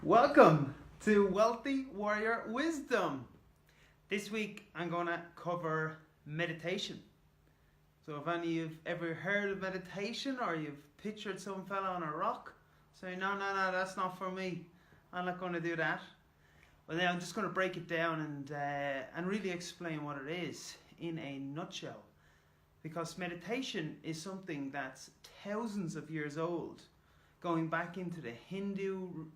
Welcome to Wealthy Warrior Wisdom. This week I'm going to cover meditation. So if any of you have ever heard of meditation or you've pictured some fella on a rock, say no, that's not for me. I'm not going to do that. Well, now I'm just going to break it down and really explain what it is in a nutshell. Because meditation is something that's thousands of years old, going back into the Hindu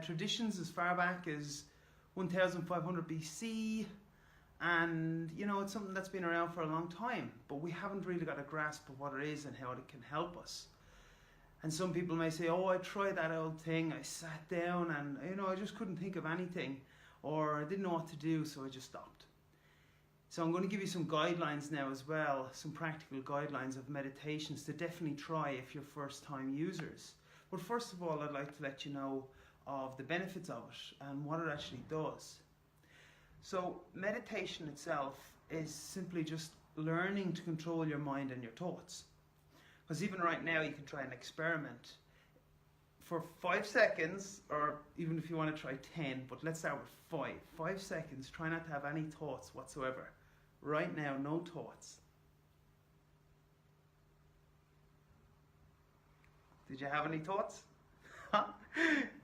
traditions as far back as 1500 BC, and it's something that's been around for a long time, but we haven't really got a grasp of what it is and how it can help us. And some people may say, I tried that old thing, I sat down and I just couldn't think of anything, or I didn't know what to do, so I just stopped. So I'm going to give you some guidelines now as well, some practical guidelines of meditations to definitely try if you're first time users. But first of all, I'd like to let you know of the benefits of it and what it actually does. So meditation itself is simply just learning to control your mind and your thoughts. Because even right now you can try an experiment for 5 seconds, or even if you want to try 10, but let's start with 5. 5 seconds, try not to have any thoughts whatsoever. Right now, no thoughts. Did you have any thoughts?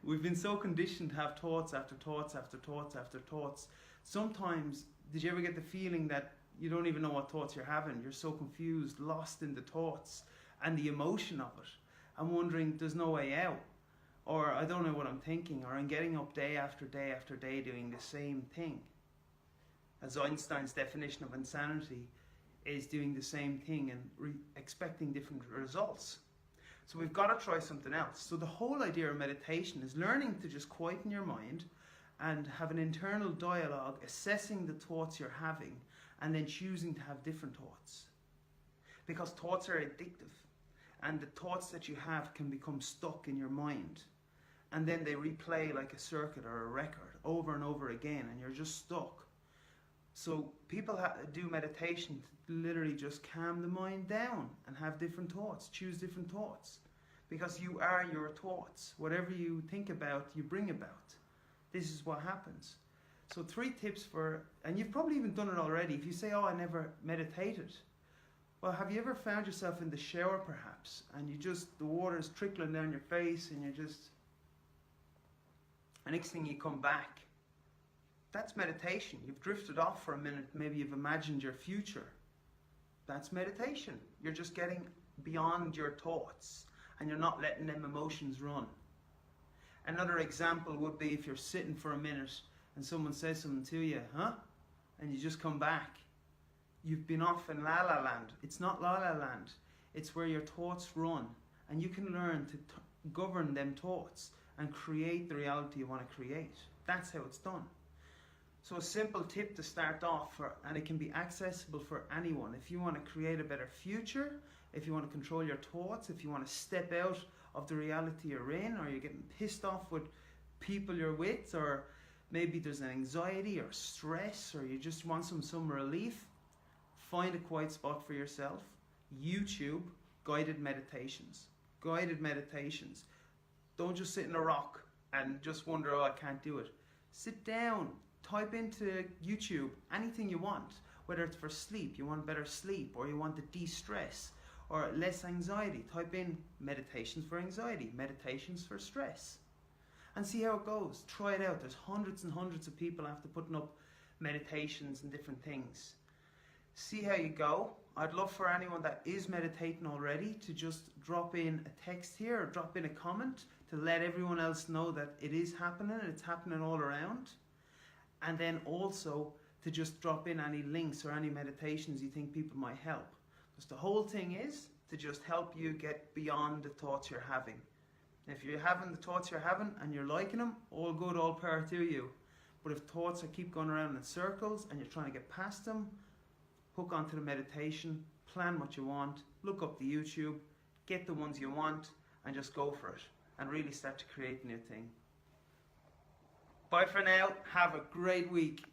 We've been so conditioned to have thoughts after thoughts after thoughts after thoughts. Sometimes, did you ever get the feeling that you don't even know what thoughts you're having? You're so confused, lost in the thoughts and the emotion of it. I'm wondering, there's no way out. Or I don't know what I'm thinking. Or I'm getting up day after day after day doing the same thing. As Einstein's definition of insanity is doing the same thing and expecting different results. So we've got to try something else. So the whole idea of meditation is learning to just quieten your mind and have an internal dialogue, assessing the thoughts you're having and then choosing to have different thoughts. Because thoughts are addictive, and the thoughts that you have can become stuck in your mind, and then they replay like a circuit or a record over and over again, and you're just stuck. So people do meditation to literally just calm the mind down and have different thoughts, choose different thoughts. Because you are your thoughts. Whatever you think about, you bring about. This is what happens. So 3 tips and you've probably even done it already. If you say, I never meditated. Well, have you ever found yourself in the shower perhaps, and the water is trickling down your face, and the next thing you come back. That's meditation. You've drifted off for a minute. Maybe you've imagined your future. That's meditation. You're just getting beyond your thoughts and you're not letting them emotions run. Another example would be if you're sitting for a minute and someone says something to you, and you just come back. You've been off in La La Land. It's not La La Land. It's where your thoughts run, and you can learn to govern them thoughts and create the reality you want to create. That's how it's done. So a simple tip to start off, and it can be accessible for anyone. If you want to create a better future, if you want to control your thoughts, if you want to step out of the reality you're in, or you're getting pissed off with people you're with, or maybe there's an anxiety or stress, or you just want some relief, find a quiet spot for yourself. YouTube guided meditations. Guided meditations. Don't just sit in a rock and just wonder, I can't do it. Sit down. Type into YouTube anything you want, whether it's for sleep, you want better sleep, or you want to de-stress, or less anxiety. Type in meditations for anxiety, meditations for stress, and see how it goes. Try it out. There's hundreds and hundreds of people after putting up meditations and different things. See how you go. I'd love for anyone that is meditating already to just drop in a text here or drop in a comment to let everyone else know that it is happening. It's happening all around. And then also to just drop in any links or any meditations you think people might help. Because the whole thing is to just help you get beyond the thoughts you're having. If you're having the thoughts you're having and you're liking them, all good, all power to you. But if thoughts keep going around in circles and you're trying to get past them, hook onto the meditation, plan what you want, look up the YouTube, get the ones you want, and just go for it. And really start to create a new thing. Bye for now. Have a great week.